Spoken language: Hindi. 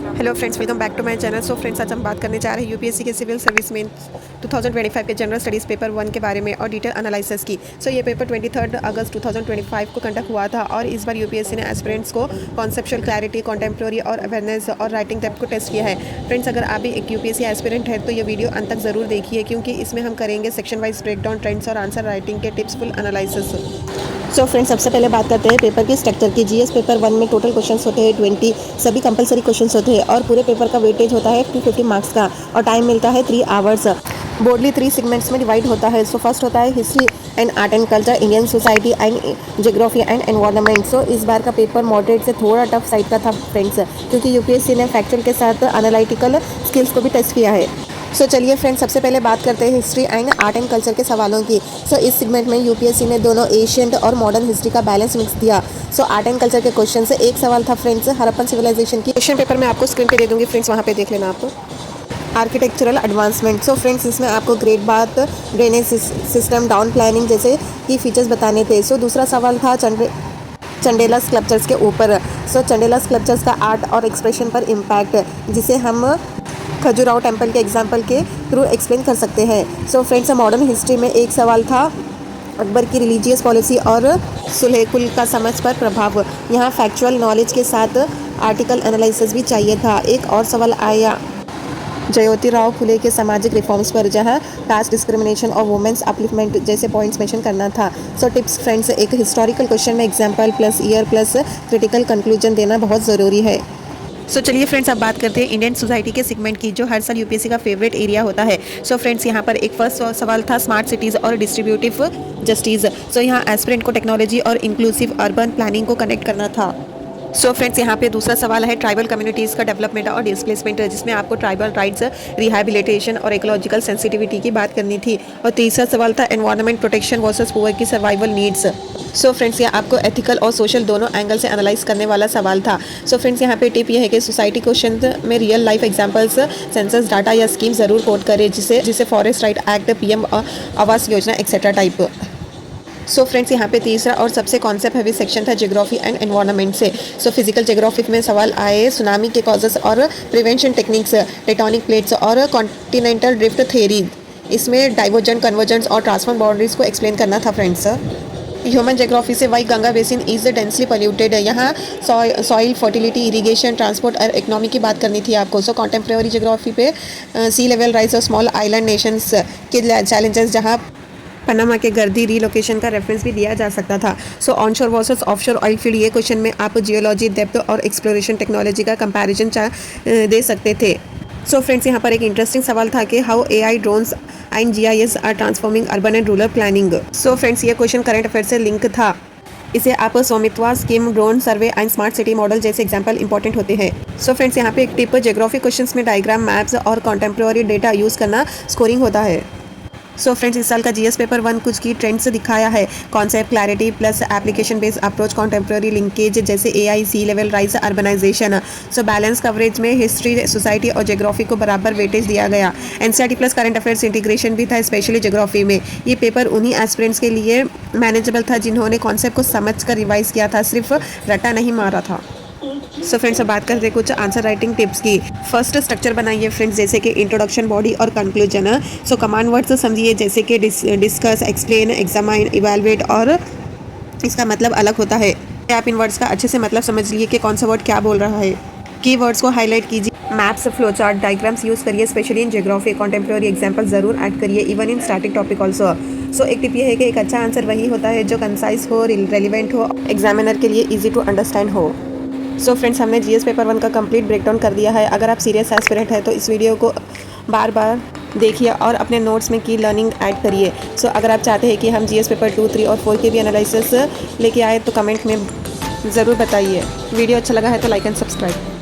Hello friends, welcome back to my channel. So friends, आज हम बात करने जा रहे हैं यूपीएससी के सिविल सर्विस में 2025 के जनरल स्टडीज़ पेपर 1 के बारे में और डिटेल एनालिसिस की। सो ये पेपर 23 अगस्त 2025 को कंडक्ट हुआ था और इस बार यूपीएससी ने एस्पिरेंट्स को कॉन्सेप्चुअल क्लैरिटी, कॉन्टेम्प्रेरी और अवेयरनेस और राइटिंग डेप्थ को टेस्ट किया है। फ्रेंड्स, अगर आप भी एक यूपीएससी एस्पिरेंट है तो ये वीडियो अंत तक ज़रूर देखिए, क्योंकि इसमें हम करेंगे सेक्शन वाइज ब्रेकडाउन, ट्रेंड्स और आंसर राइटिंग के tips, full analysis. So friends, सबसे पहले बात करते हैं पेपर के स्ट्रक्चर की। जीएस पेपर 1 में टोटल क्वेश्चंस होते हैं 20, सभी कंपलसरी क्वेश्चंस होते हैं और पूरे पेपर का वेटेज होता है 250 मार्क्स का और टाइम मिलता है 3 आवर्स। बोर्डली 3 सेगमेंट्स में डिवाइड होता है। सो फर्स्ट होता है history and art and culture, Indian society and geography and environment. So इस बार का पेपर मॉडरेट से थोड़ा टफ साइड का था फ्रेंड्स, क्योंकि यूपीएससी ने फैक्चुअल के साथ एनालिटिकल स्किल्स को भी टेस्ट किया है। सो चलिए फ्रेंड्स, सबसे पहले बात करते हैं history and art and culture के सवालों की। सो इस सेगमेंट में यूपीएससी ने दोनों एशियंट और मॉडर्न हिस्ट्री का बैलेंस मिक्स दिया। सो आर्ट एंड कल्चर के क्वेश्चन से एक सवाल था फ्रेंड्स हड़प्पन सिविलाइजेशन की। क्वेश्चन पेपर मैं आपको स्क्रीन पे दे दूंगी फ्रेंड्स, वहाँ पे देख लेना आप। Architectural advancement. सो फ्रेंड्स, इसमें आपको great bath, drainage system, down planning जैसे की फीचर्स बताने थे। सो दूसरा सवाल था चंडेला स्कल्पचर्स के ऊपर। सो चंडेला स्कल्पचर्स का आर्ट और एक्सप्रेशन पर इम्पैक्ट, जिसे हम खजुराहो टेम्पल के एग्जाम्पल के थ्रू एक्सप्लेन कर सकते हैं। सो फ्रेंड्स, मॉडर्न हिस्ट्री में एक सवाल था अकबर की रिलीजियस पॉलिसी और सुलेकुल का समझ पर प्रभाव। यहाँ फैक्चुअल नॉलेज के साथ आर्टिकल एनालिसिस भी चाहिए था। एक और सवाल आया ज्योतिराव फुले के सामाजिक रिफॉर्म्स पर, जहाँ कास्ट डिस्क्रिमिनेशन और वुमेन्स अपलिफ्टमेंट जैसे पॉइंट्स मेंशन करना था। सो टिप्स फ्रेंड्स, एक हिस्टोरिकल क्वेश्चन में example plus year plus critical conclusion देना बहुत ज़रूरी है। सो चलिए फ्रेंड्स, अब बात करते हैं इंडियन सोसाइटी के सेगमेंट की, जो हर साल यूपीएससी का फेवरेट एरिया होता है। सो फ्रेंड्स, यहाँ पर एक फर्स्ट सवाल था स्मार्ट सिटीज़ और डिस्ट्रीब्यूटिव जस्टिस। सो यहाँ एस्पिरेंट को टेक्नोलॉजी और इंक्लूसिव अर्बन प्लानिंग को कनेक्ट करना था। सो फ्रेंड्स, यहाँ पे दूसरा सवाल है ट्राइबल कम्युनिटीज़ का डेवलपमेंट और डिस्प्लेसमेंट, जिसमें आपको ट्राइबल राइट्स, रिहैबिलिटेशन और इकोलॉजिकल सेंसिटिविटी की बात करनी थी। और तीसरा सवाल था एनवायरनमेंट प्रोटेक्शन वर्सेस पुअर की सर्वाइवल नीड्स। सो फ्रेंड्स, ये आपको एथिकल और सोशल दोनों एंगल से एनालाइज करने वाला सवाल था। सो फ्रेंड्स, यहाँ पे टिप ये है कि सोसाइटी क्वेश्चन में real life examples, census data या स्कीम ज़रूर कोट करें, जिसे forest right act, PM Awas Yojana etcetera type. सो फ्रेंड्स, यहाँ पे तीसरा और सबसे कॉन्सेप्ट हैवी सेक्शन था ज्योग्राफी एंड एनवायरनमेंट से। सो फिजिकल ज्योग्राफी में सवाल आए सुनामी के कॉजेस और प्रिवेंशन टेक्निक्स, टेक्टोनिक प्लेट्स और कॉन्टिनेंटल ड्रिफ्ट थ्योरी। इसमें डाइवर्जेंट, कन्वर्जेंस और ट्रांसफॉर्म बाउंड्रीज को एक्सप्लेन करना था फ्रेंड्स। ह्यूमन ज्योग्राफी से why Ganga basin is densely polluted है, यहाँ सॉइल फर्टिलिटी, इरिगेशन, ट्रांसपोर्ट और इकोनॉमी की बात करनी थी आपको। सो कॉन्टेम्प्रेरी ज्योग्राफी पे सी लेवल राइज और स्मॉल आइलैंड नेशंस के चैलेंजेस, जहाँ पनामा के गर्दी रीलोकेशन का रेफरेंस भी दिया जा सकता था। So onshore versus offshore oil field, ये क्वेश्चन में आप जियोलॉजी, डेप्थ और एक्सप्लोरेशन टेक्नोलॉजी का कंपैरिजन दे सकते थे। सो फ्रेंड्स, यहाँ पर एक इंटरेस्टिंग सवाल था कि how AI, drones and GIS are transforming urban and rural planning. So friends, ये क्वेश्चन करंट अफेयर से लिंक था। इसे आप Swamitva scheme, drone survey and smart city model जैसे एग्जाम्पल इंपॉर्टेंट होते हैं। सो फ्रेंड्स, यहाँ पे एक टिप, ज्योग्राफी क्वेश्चंस में डायग्राम, मैप्स और कॉन्टेम्प्रेरी डेटा यूज़ करना स्कोरिंग होता है। सो फ्रेंड्स, इस साल का जीएस पेपर 1 कुछ की ट्रेंड्स दिखाया है। Concept clarity plus application based approach, contemporary linkage जैसे AI, sea level rise, urbanization. So balance coverage में हिस्ट्री, सोसाइटी और ज्योग्राफी को बराबर वेटेज दिया गया। NCERT plus current affairs integration भी था, स्पेशली ज्योग्राफी में। ये पेपर उन्हीं एस्पिरेंट्स के लिए मैनेजेबल था जिन्होंने कॉन्सेप्ट को समझ कर रिवाइज किया था, सिर्फ रट्टा नहीं मारा था। सो फ्रेंड्स, अब बात करते हैं कुछ आंसर राइटिंग टिप्स की। फर्स्ट, स्ट्रक्चर बनाइए फ्रेंड्स, जैसे कि इंट्रोडक्शन, बॉडी और कंक्लूजन। सो कमांड वर्ड्स समझिए, जैसे कि डिस्कस, एक्सप्लेन, एग्जामाइन, इवैल्यूएट और इसका मतलब अलग होता है। आप इन वर्ड्स का अच्छे से मतलब समझ लिए कि कौन सा वर्ड क्या बोल रहा है। की वर्ड्स को हाईलाइट कीजिए। Maps, flow chart, diagrams use करिए, specially in geography. Contemporary example ज़रूर ऐड करिए, even in static topic also. So एक टिप ये है कि एक अच्छा आंसर वही होता है जो कंसाइज हो, रेलिवेंट हो, एग्जामिनर के लिए ईजी टू अंडरस्टैंड हो। सो फ्रेंड्स, हमने जीएस पेपर 1 का कंप्लीट ब्रेकडाउन कर दिया है। अगर आप सीरियस एस्पिरेंट है तो इस वीडियो को बार बार देखिए और अपने नोट्स में की लर्निंग ऐड करिए। सो अगर आप चाहते हैं कि हम जीएस पेपर 2, 3 और 4 के भी एनालिसिस लेके आए तो कमेंट में ज़रूर बताइए। वीडियो अच्छा लगा है तो लाइक एंड सब्सक्राइब।